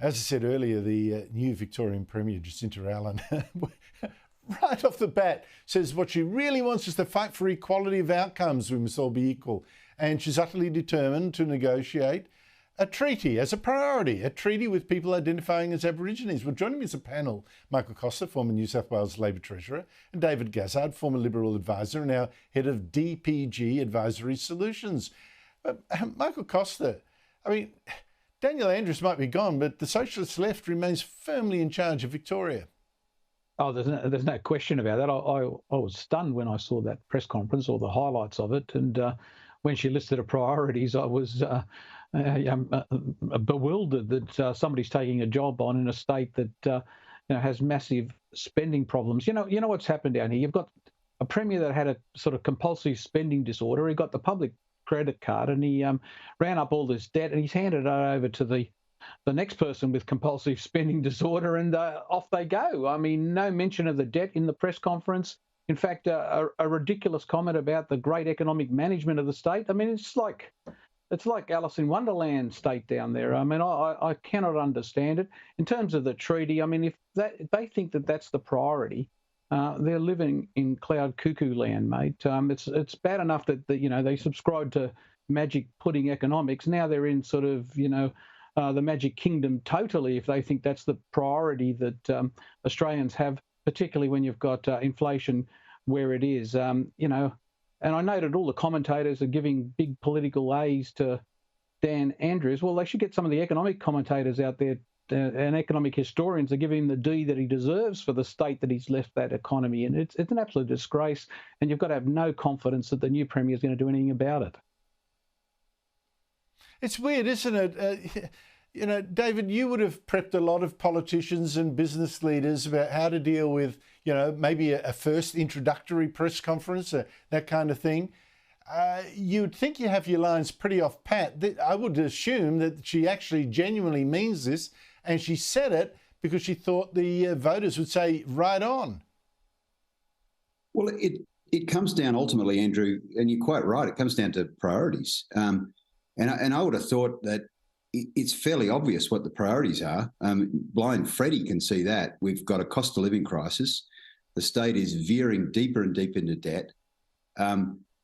As I said earlier, the new Victorian Premier Jacinta Allan, right off the bat, says what she really wants is to fight for equality of outcomes. We must all be equal. And she's utterly determined to negotiate a treaty as a priority, a treaty with people identifying as Aborigines. Well, joining me as a panel, Michael Costa, former New South Wales Labor Treasurer, and David Gazzard, former Liberal advisor and now head of DPG Advisory Solutions. Michael Costa, I mean, Daniel Andrews might be gone, but the socialist left remains firmly in charge of Victoria. Oh, there's no question about that. I was stunned when I saw that press conference or the highlights of it, and when she listed her priorities, I was bewildered that somebody's taking a job on in a state that has massive spending problems. You know what's happened down here. You've got a premier that had a sort of compulsive spending disorder. He got the public credit card and he ran up all this debt, and he's handed it over to the next person with compulsive spending disorder, and off they go. I mean, no mention of the debt in the press conference. In fact, a ridiculous comment about the great economic management of the state. I mean, it's like Alice in Wonderland state down there. I mean, I cannot understand it. In terms of the treaty, I mean, if they think that that's the priority, they're living in cloud cuckoo land, mate. It's bad enough that they subscribe to magic pudding economics. Now they're in sort of the magic kingdom totally if they think that's the priority that Australians have, particularly when you've got inflation where it is. And I noted all the commentators are giving big political A's to Dan Andrews. Well, they should get some of the economic commentators out there and economic historians are giving him the D that he deserves for the state that he's left that economy in. It's an absolute disgrace, and you've got to have no confidence that the new Premier is going to do anything about it. It's weird, isn't it? David, you would have prepped a lot of politicians and business leaders about how to deal with, maybe a first introductory press conference, that kind of thing. You'd think you have your lines pretty off pat. I would assume that she actually genuinely means this, and she said it because she thought the voters would say, right on. Well, it comes down ultimately, Andrew, and you're quite right, it comes down to priorities. And I would have thought that it's fairly obvious what the priorities are. Blind Freddie can see that. We've got a cost of living crisis. The state is veering deeper and deeper into debt.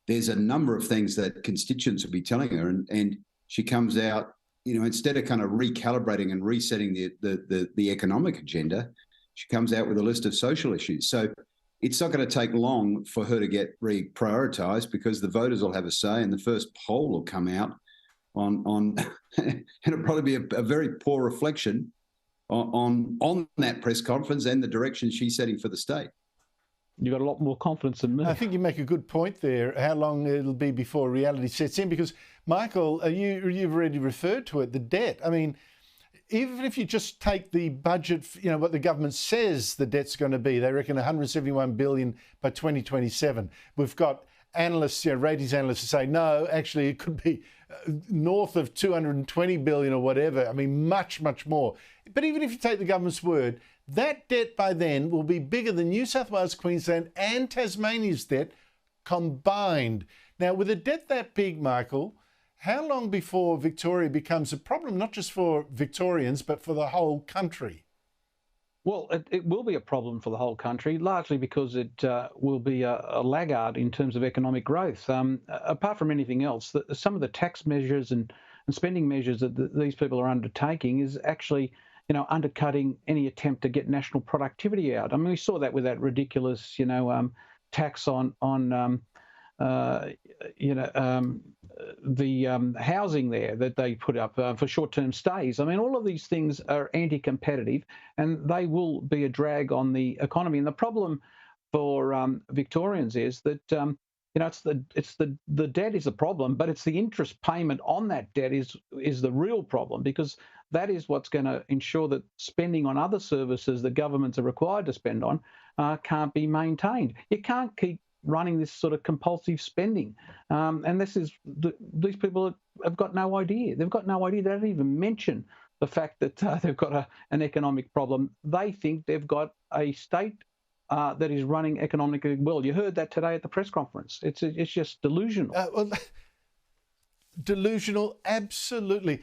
There's a number of things that constituents will be telling her, and she comes out, instead of kind of recalibrating and resetting the economic agenda, she comes out with a list of social issues. So it's not going to take long for her to get reprioritised because the voters will have a say, and the first poll will come out on and it'll probably be a very poor reflection on that press conference and the direction she's setting for the state. You've got a lot more confidence than me. I think you make a good point there, how long it'll be before reality sets in, because, Michael, you've already referred to it, the debt. I mean, even if you just take the budget, what the government says the debt's going to be, they reckon 171 billion by 2027. We've got analysts, ratings analysts who say, no, actually it could be north of 220 billion or whatever. I mean, much, much more. But even if you take the government's word, that debt by then will be bigger than New South Wales, Queensland and Tasmania's debt combined. Now, with a debt that big, Michael, how long before Victoria becomes a problem, not just for Victorians, but for the whole country? Well, it will be a problem for the whole country, largely because it will be a laggard in terms of economic growth. Apart from anything else, some of the tax measures and spending measures that these people are undertaking is actually, undercutting any attempt to get national productivity out. I mean, we saw that with that ridiculous, tax on the housing there that they put up for short-term stays. I mean, all of these things are anti-competitive, and they will be a drag on the economy. And the problem for Victorians is that it's the debt is the problem, but it's the interest payment on that debt is the real problem, because that is what's going to ensure that spending on other services that governments are required to spend on can't be maintained. You can't keep running this sort of compulsive spending. And these people have got no idea. They've got no idea. They don't even mention the fact that they've got an economic problem. They think they've got a state that is running economically well. You heard that today at the press conference. It's just delusional. Delusional, absolutely.